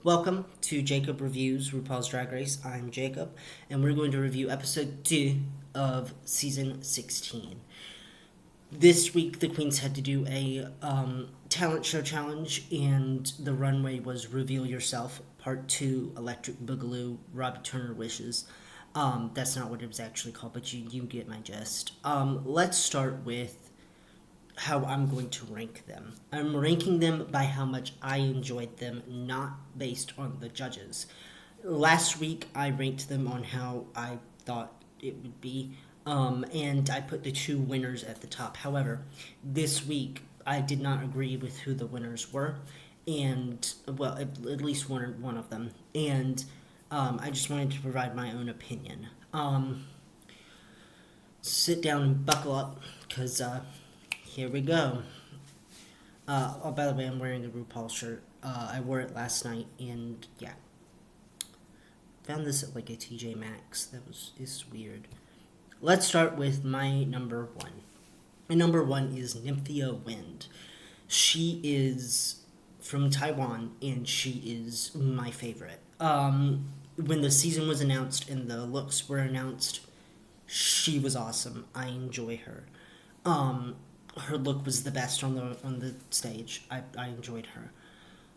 Welcome to Jacob Reviews RuPaul's Drag Race. I'm Jacob, and we're going to review episode 2 of season 16. This week, the queens had to do a talent show challenge, and the runway was Reveal Yourself, Part 2, Electric Boogaloo, Robbie Turner Wishes. That's not what it was actually called, but you get my gist. Let's start with how I'm going to rank them. I'm ranking them by how much I enjoyed them, not based on the judges. Last week, I ranked them on how I thought it would be, and I put the two winners at the top. However, this week, I did not agree with who the winners were, and, well, at least one of them, and I just wanted to provide my own opinion. Sit down and buckle up, because here we go. By the way, I'm wearing a RuPaul shirt. I wore it last night, and yeah. Found this at like a TJ Maxx. It's weird. Let's start with my number one. My number one is Mih'ya Wind. She is from Taiwan, and she is my favorite. When the season was announced and the looks were announced, she was awesome. I enjoy her. Her look was the best on the stage. I enjoyed her.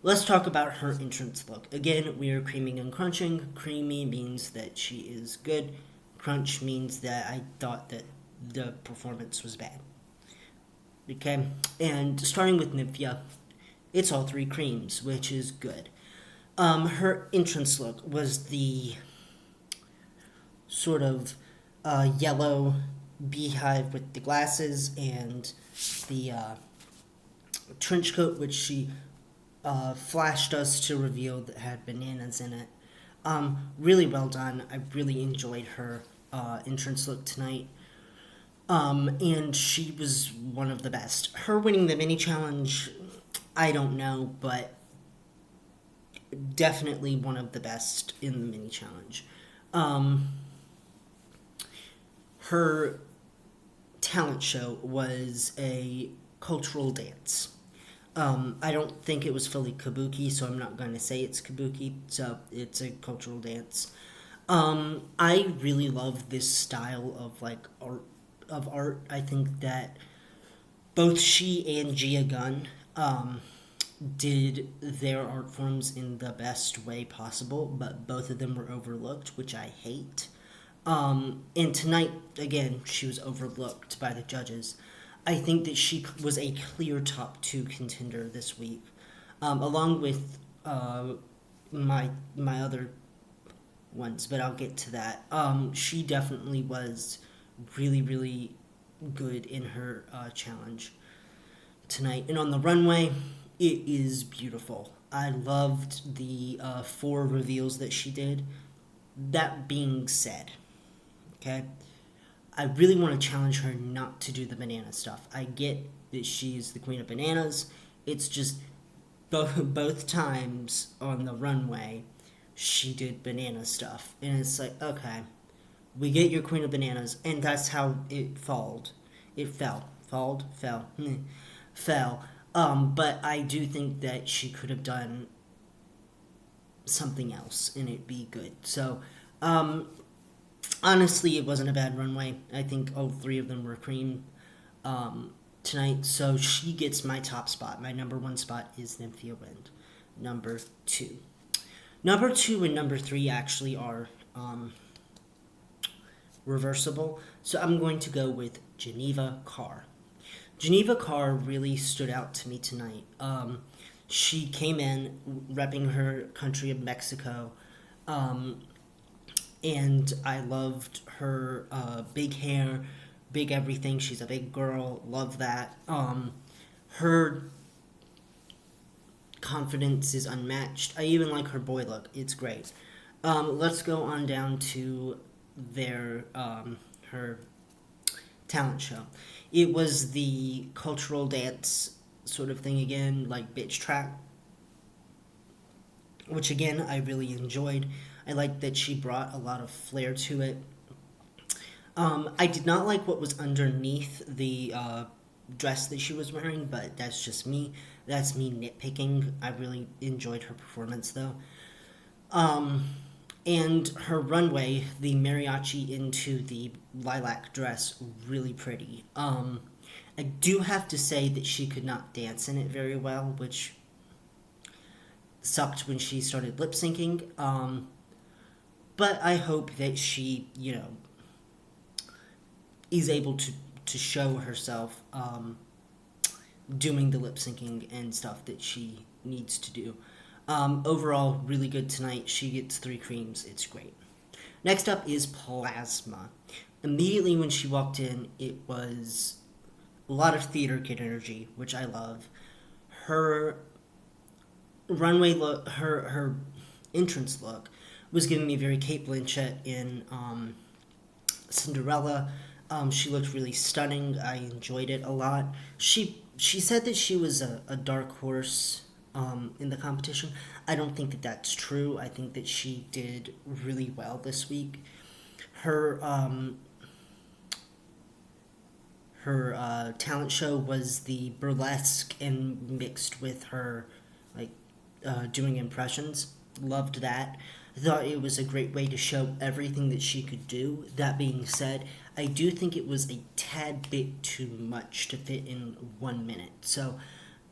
Let's talk about her entrance look. Again, we are creaming and crunching. Creamy means that she is good. Crunch means that I thought that the performance was bad. Okay? And starting with Mih'ya, it's all three creams, which is good. Her entrance look was the sort of yellow beehive with the glasses and the trench coat, which she flashed us to reveal that had bananas in it. Really well done. I really enjoyed her entrance look tonight. And she was one of the best. Her winning the mini challenge, I don't know, but definitely one of the best in the mini challenge. Her talent show was a cultural dance. I don't think it was fully kabuki, so I'm not going to say it's kabuki. So it's a cultural dance. I really love this style of art. I think that both she and Gia Gunn did their art forms in the best way possible, but both of them were overlooked, which I hate. And tonight, again, she was overlooked by the judges. I think that she was a clear top 2 contender this week, along with my other ones, but I'll get to that. She definitely was really, really good in her challenge tonight. And on the runway, it is beautiful. I loved the 4 reveals that she did. That being said, okay, I really want to challenge her not to do the banana stuff. I get that she's the queen of bananas. It's just both times on the runway, she did banana stuff. And it's like, okay, we get your queen of bananas, and that's how it falled. It fell. Fell. But I do think that she could have done something else, and it'd be good. So, honestly, it wasn't a bad runway. I think all 3 of them were cream tonight. So she gets my top spot. My number 1 spot is Mih'ya Wind. Number 2. Number 2 and number 3 actually are reversible. So I'm going to go with Geneva Carr. Geneva Carr really stood out to me tonight. She came in repping her country of Mexico. And I loved her big hair, big everything. She's a big girl. Love that. Her confidence is unmatched. I even like her boy look. It's great. Let's go on down to her talent show. It was the cultural dance sort of thing again, like Bitch Track, which again I really enjoyed. I liked that she brought a lot of flair to it. I did not like what was underneath the dress that she was wearing, but that's just me. That's me nitpicking. I really enjoyed her performance though. Um, and her runway, the mariachi into the lilac dress, really pretty. I do have to say that she could not dance in it very well, which sucked when she started lip syncing. But I hope that she, is able to show herself doing the lip syncing and stuff that she needs to do. Overall, really good tonight. She gets 3 creams. It's great. Next up is Plasma. Immediately when she walked in, it was a lot of theater kid energy, which I love. Her runway look, her entrance look, was giving me very Kate Blanchett in Cinderella. She looked really stunning. I enjoyed it a lot. She said that she was a dark horse in the competition. I don't think that that's true. I think that she did really well this week. Her talent show was the burlesque and mixed with her like doing impressions. Loved that. I thought it was a great way to show everything that she could do. That being said, I do think it was a tad bit too much to fit in 1 minute. So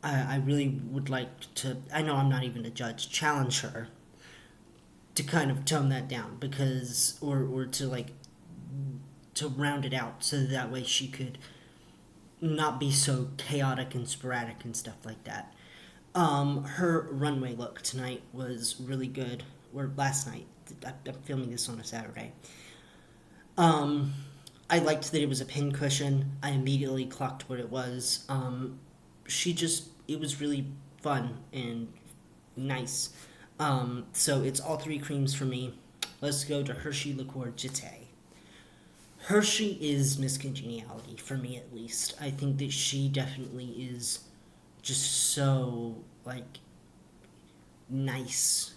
I really would like to, I know I'm not even a judge, challenge her to kind of tone that down because, or to round it out so that way she could not be so chaotic and sporadic and stuff like that. Her runway look tonight was really good. Or last night. I'm filming this on a Saturday. I liked that it was a pincushion. I immediately clocked what it was. It was really fun and nice. So it's all 3 creams for me. Let's go to Hershey Liqueur Jete. Hershey is Miss Congeniality, for me at least. I think that she definitely is just so, nice.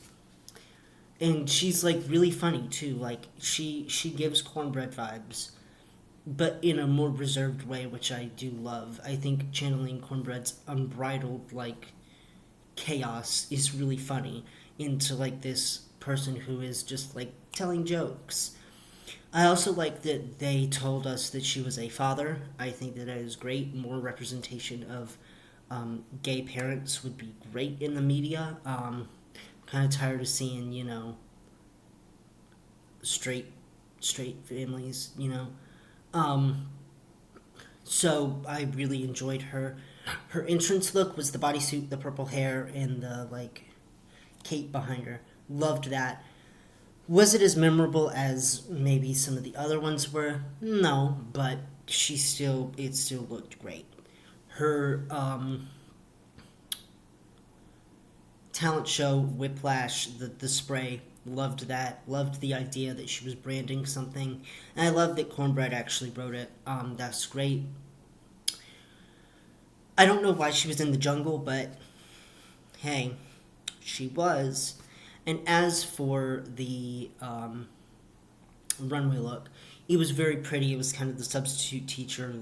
And she's, really funny, too. She gives cornbread vibes, but in a more reserved way, which I do love. I think channeling cornbread's unbridled, chaos is really funny into, this person who is just, telling jokes. I also like that they told us that she was a father. I think that is great. More representation of gay parents would be great in the media. Kind of tired of seeing, straight families, So I really enjoyed her. Her entrance look was the bodysuit, the purple hair, and the, cape behind her. Loved that. Was it as memorable as maybe some of the other ones were? No, but it still looked great. Her talent show, Whiplash, the spray, loved that. Loved the idea that she was branding something. And I love that Cornbread actually wrote it. That's great. I don't know why she was in the jungle, but hey, she was. And as for the runway look, it was very pretty. It was kind of the substitute teacher,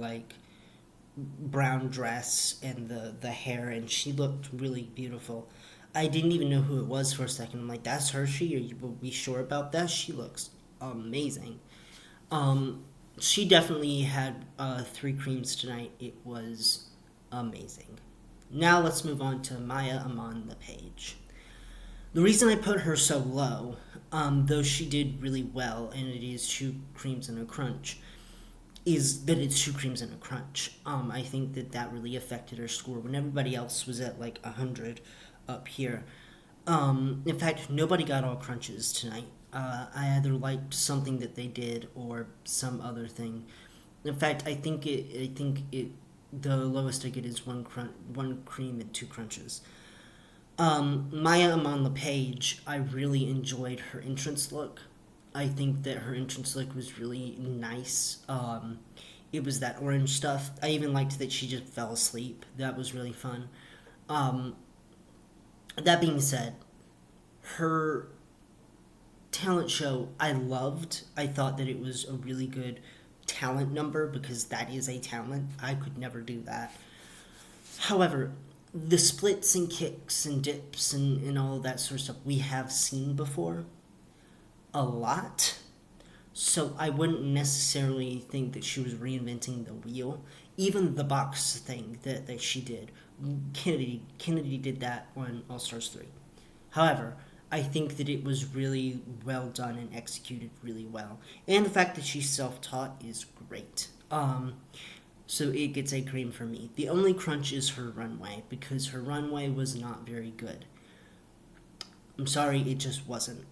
brown dress and the hair, and she looked really beautiful. I didn't even know who it was for a second. I'm like, that's Hershey? Are you sure about that? She looks amazing. She definitely had 3 creams tonight. It was amazing. Now let's move on to Mih'ya Amon the Page. The reason I put her so low, though she did really well, and it is 2 creams and a crunch, is that it's 2 creams and a crunch. I think that really affected her score when everybody else was at 100 up here. In fact, nobody got all crunches tonight. I either liked something that they did or some other thing. In fact, I think the lowest I get is 1 cream and 2 crunches. Mih'ya Amon the Page, I really enjoyed her entrance look. I think that her entrance look was really nice. It was that orange stuff. I even liked that she just fell asleep. That was really fun. That being said, her talent show I loved. I thought that it was a really good talent number, because that is a talent. I could never do that. However, the splits and kicks and dips and all that sort of stuff we have seen before a lot. So I wouldn't necessarily think that she was reinventing the wheel. Even the box thing that she did, Kennedy did that on All Stars 3. However, I think that it was really well done and executed really well. And the fact that she's self-taught is great. So it gets a cream for me. The only crunch is her runway, because her runway was not very good. I'm sorry, it just wasn't.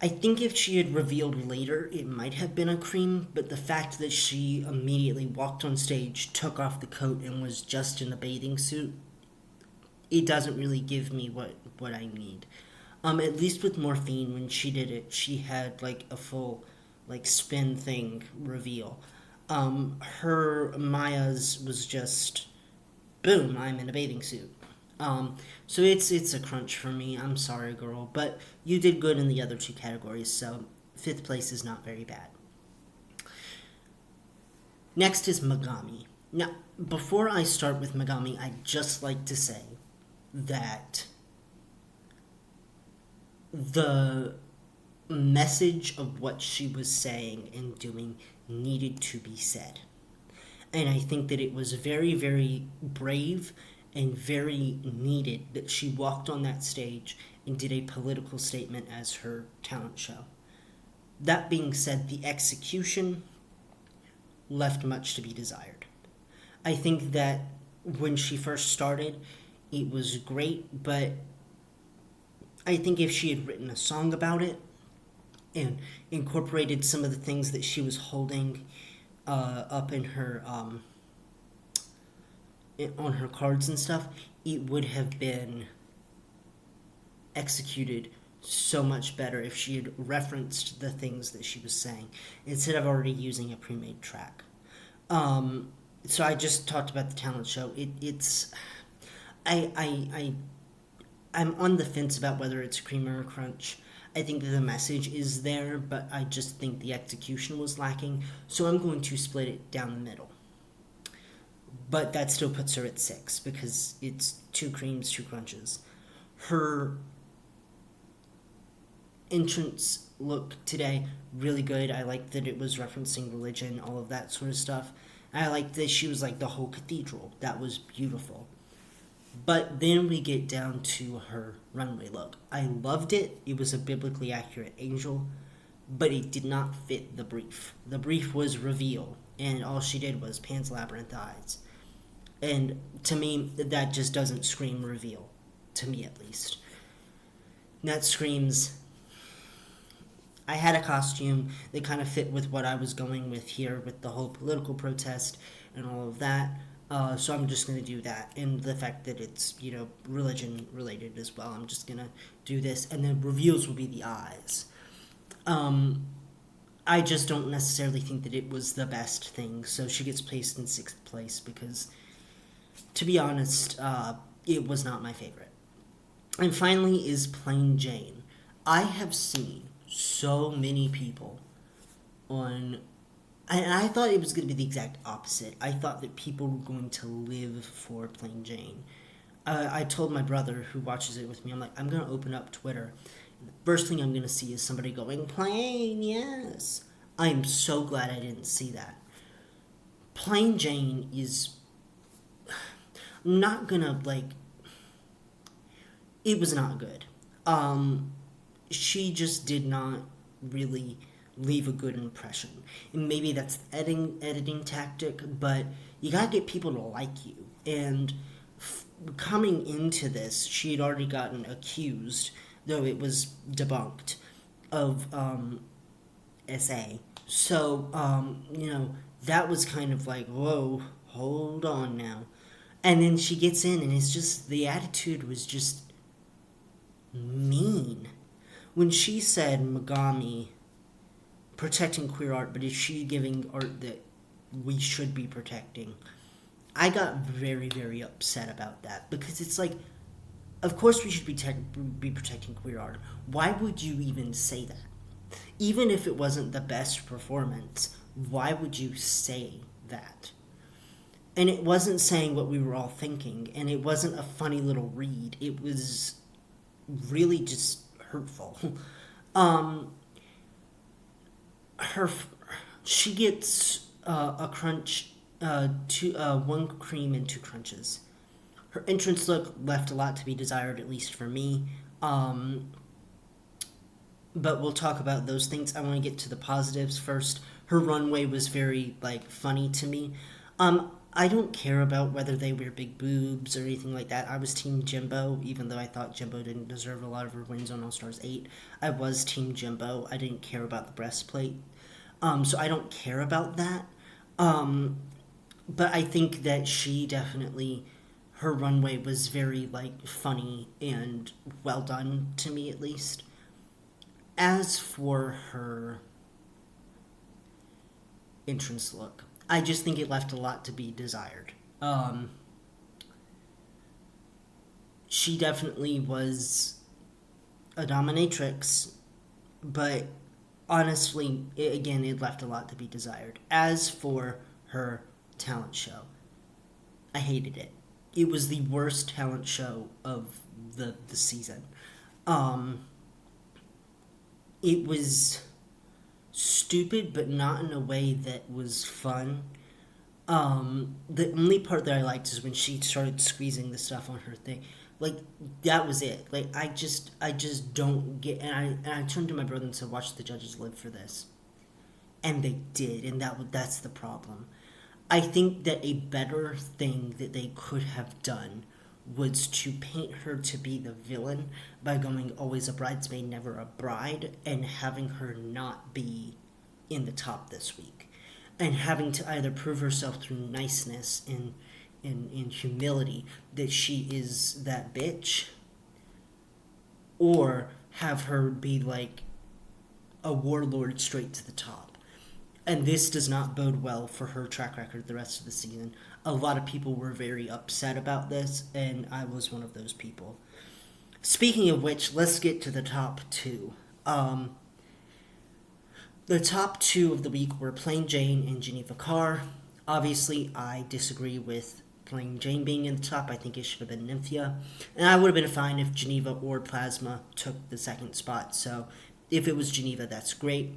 I think if she had revealed later, it might have been a cream, but the fact that she immediately walked on stage, took off the coat, and was just in a bathing suit, it doesn't really give me what I need. At least with Morphine, when she did it, she had like a full like spin thing reveal. Her Mih'ya's was just boom, I'm in a bathing suit. So it's a crunch for me. I'm sorry, girl, but you did good in the other two categories, so 5th place is not very bad. Next is Megami. Now, before I start with Megami, I'd just like to say that the message of what she was saying and doing needed to be said. And I think that it was very, very brave and very needed that she walked on that stage and did a political statement as her talent show. That being said, the execution left much to be desired. I think that when she first started, it was great, but I think if she had written a song about it and incorporated some of the things that she was holding up in her on her cards and stuff, it would have been executed so much better if she had referenced the things that she was saying instead of already using a pre-made track. So I just talked about the talent show. I'm on the fence about whether it's cream or crunch. I think that the message is there, but I just think the execution was lacking. So I'm going to split it down the middle. But that still puts her at 6 because it's 2 creams, 2 crunches. Her entrance look today, really good. I liked that it was referencing religion, all of that sort of stuff. I liked that she was like the whole cathedral. That was beautiful. But then we get down to her runway look. I loved it. It was a biblically accurate angel, but it did not fit the brief. The brief was reveal, and all she did was Pan's Labyrinth eyes. And to me, that just doesn't scream reveal. To me, at least. That screams, I had a costume that kind of fit with what I was going with here, with the whole political protest and all of that. So I'm just going to do that. And the fact that it's, religion related as well. I'm just going to do this. And then reveals will be the eyes. I just don't necessarily think that it was the best thing. So she gets placed in 6th place because, to be honest, it was not my favorite. And finally is Plain Jane. I have seen so many people on... And I thought it was going to be the exact opposite. I thought that people were going to live for Plain Jane. I told my brother, who watches it with me, I'm like, I'm going to open up Twitter. And the first thing I'm going to see is somebody going, Plain, yes. I am so glad I didn't see that. Plain Jane is... I'm not going to, it was not good. She just did not really leave a good impression. And maybe that's the editing tactic, but you gotta get people to like you. And coming into this, she had already gotten accused, though it was debunked, of SA. So, that was kind of like, whoa, hold on now. And then she gets in, and it's just, the attitude was just mean. When she said Megami protecting queer art, but is she giving art that we should be protecting? I got very, very upset about that, because it's like, of course we should be protecting queer art. Why would you even say that? even if it wasn't the best performance, why would you say that? And it wasn't saying what we were all thinking, and it wasn't a funny little read. It was really just hurtful. um, her she gets a crunch, one cream and two crunches. Her entrance look left a lot to be desired, at least for me. But we'll talk about those things. I want to get to the positives first. Her runway was very funny to me. I don't care about whether they wear big boobs or anything like that. I was Team Jimbo, even though I thought Jimbo didn't deserve a lot of her wins on All Stars 8. I was Team Jimbo. I didn't care about the breastplate. So I don't care about that. But I think that she definitely, her runway was very funny and well done to me, at least. As for her entrance look, I just think it left a lot to be desired. She definitely was a dominatrix, but honestly, it left a lot to be desired. As for her talent show, I hated it. It was the worst talent show of the season. It was stupid, but not in a way that was fun. The only part that I liked is when she started squeezing the stuff on her thing. That was it. I just don't get. And I turned to my brother and said, "Watch the judges live for this," and they did, and that's the problem. I think that a better thing that they could have done was to paint her to be the villain by going always a bridesmaid, never a bride, and having her not be in the top this week, and having to either prove herself through niceness and humility that she is that bitch, or have her be like a warlord straight to the top. And this does not bode well for her track record the rest of the season. A lot of people were very upset about this, and I was one of those people. Speaking of which, let's get to the top two. The top two of the week were Plain Jane and Geneva Carr. Obviously, I disagree with Plain Jane being in the top. I think it should have been Mih'ya. And I would have been fine if Geneva or Plasma took the second spot. So if it was Geneva, that's great.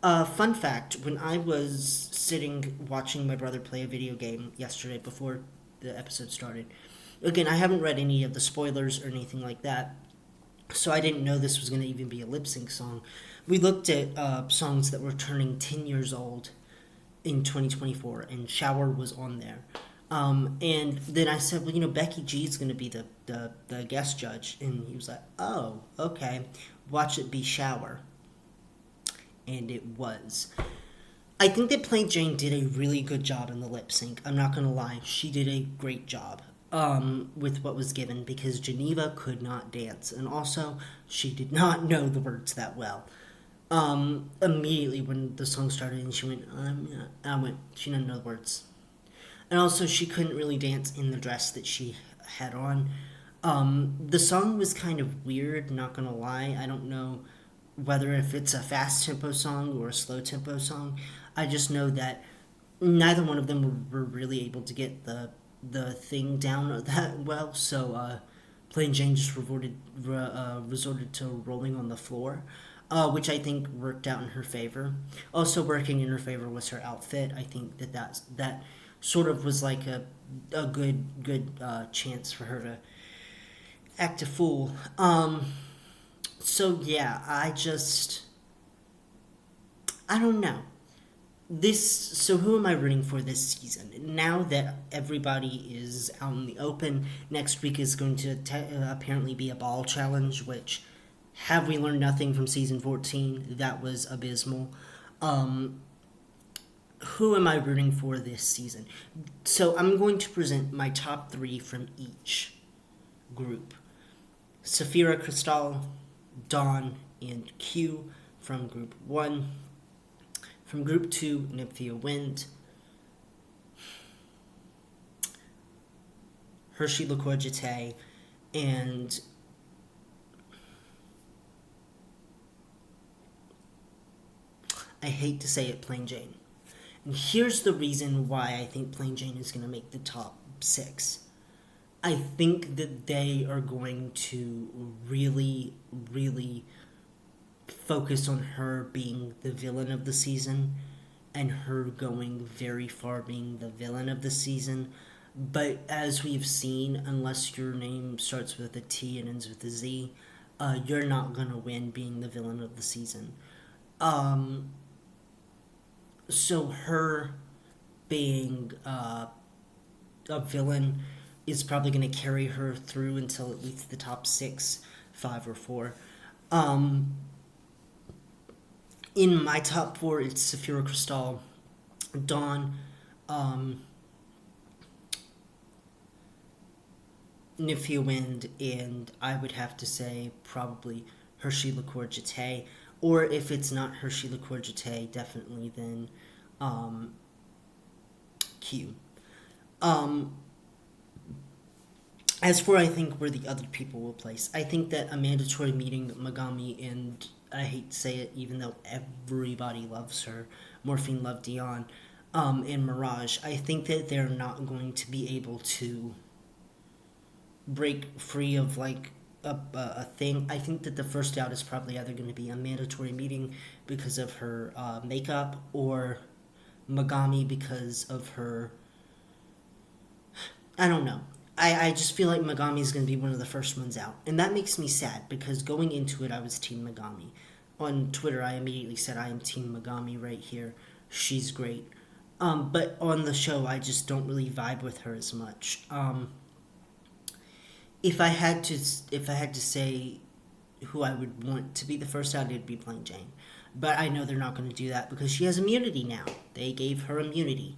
Fun fact, when I was sitting watching my brother play a video game yesterday before the episode started, again, I haven't read any of the spoilers or anything like that, so I didn't know this was going to even be a lip sync song. We looked at songs that were turning 10 years old in 2024, and Shower was on there. And then I said, well, Becky G is going to be the guest judge. And he was like, oh, okay, watch it be Shower. And it was. I think that Plain Jane did a really good job in the lip sync. I'm not going to lie. She did a great job with what was given, because Geneva could not dance. And also, she did not know the words that well. Immediately when the song started and she went, she didn't know the words. And also, she couldn't really dance in the dress that she had on. The song was kind of weird, not going to lie. I don't know whether if it's a fast tempo song or a slow tempo song. I just know that neither one of them were really able to get the thing down that well, so Plain Jane just resorted to rolling on the floor, which I think worked out in her favor. Also working in her favor was her outfit. I think that sort of was like a good chance for her to act a fool. So yeah, I don't know. So who am I rooting for this season? Now that everybody is out in the open, next week is going to apparently be a ball challenge, which, have we learned nothing from season 14? That was abysmal. Who am I rooting for this season? So I'm going to present my top three from each group. Safira Cristal, Dawn, and Q from Group 1. From Group 2, Nymphia Wind, Hershey LaCour-Jete, and I hate to say it, Plain Jane. And here's the reason why I think Plain Jane is going to make the top 6. I think that they are going to really, really focus on her being the villain of the season and her going very far being the villain of the season. But as we've seen, unless your name starts with a T and ends with a Z, you're not going to win being the villain of the season. So her being a villain is probably going to carry her through until at least the top 6, 5, or 4. In my top 4, it's Saphira Crystal, Dawn, Nifia Wind, and I would have to say probably Hershey Liqueur Jete. Or if it's not Hershey Liqueur Jete, definitely then Q. As for I think where the other people will place, I think that a mandatory meeting Megami and, I hate to say it, even though everybody loves her, Morphine Love Dion, and Mirage, I think that they're not going to be able to break free of like a thing. I think that the first out is probably either going to be a mandatory meeting because of her makeup, or Megami because of her, I don't know. I just feel like Megami is going to be one of the first ones out. And that makes me sad because going into it, I was Team Megami. On Twitter, I immediately said I am Team Megami right here. She's great. But on the show, I just don't really vibe with her as much. If I had to say who I would want to be the first out, it'd be Plain Jane. But I know they're not going to do that because she has immunity now. They gave her immunity.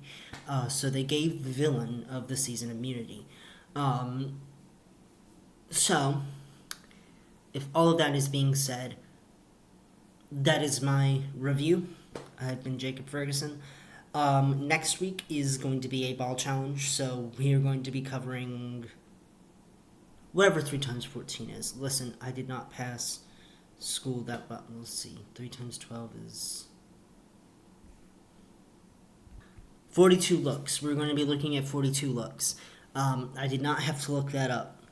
So they gave the villain of the season immunity. So, if all of that is being said, that is my review. I've been Jacob Ferguson. Next week is going to be a ball challenge, so we are going to be covering whatever 3 times 14 is. Listen, I did not pass school that well. Let's see. 3 times 12 is 42 looks. We're going to be looking at 42 looks. I did not have to look that up.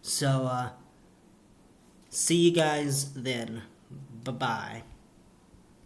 So, see you guys then. Bye-bye.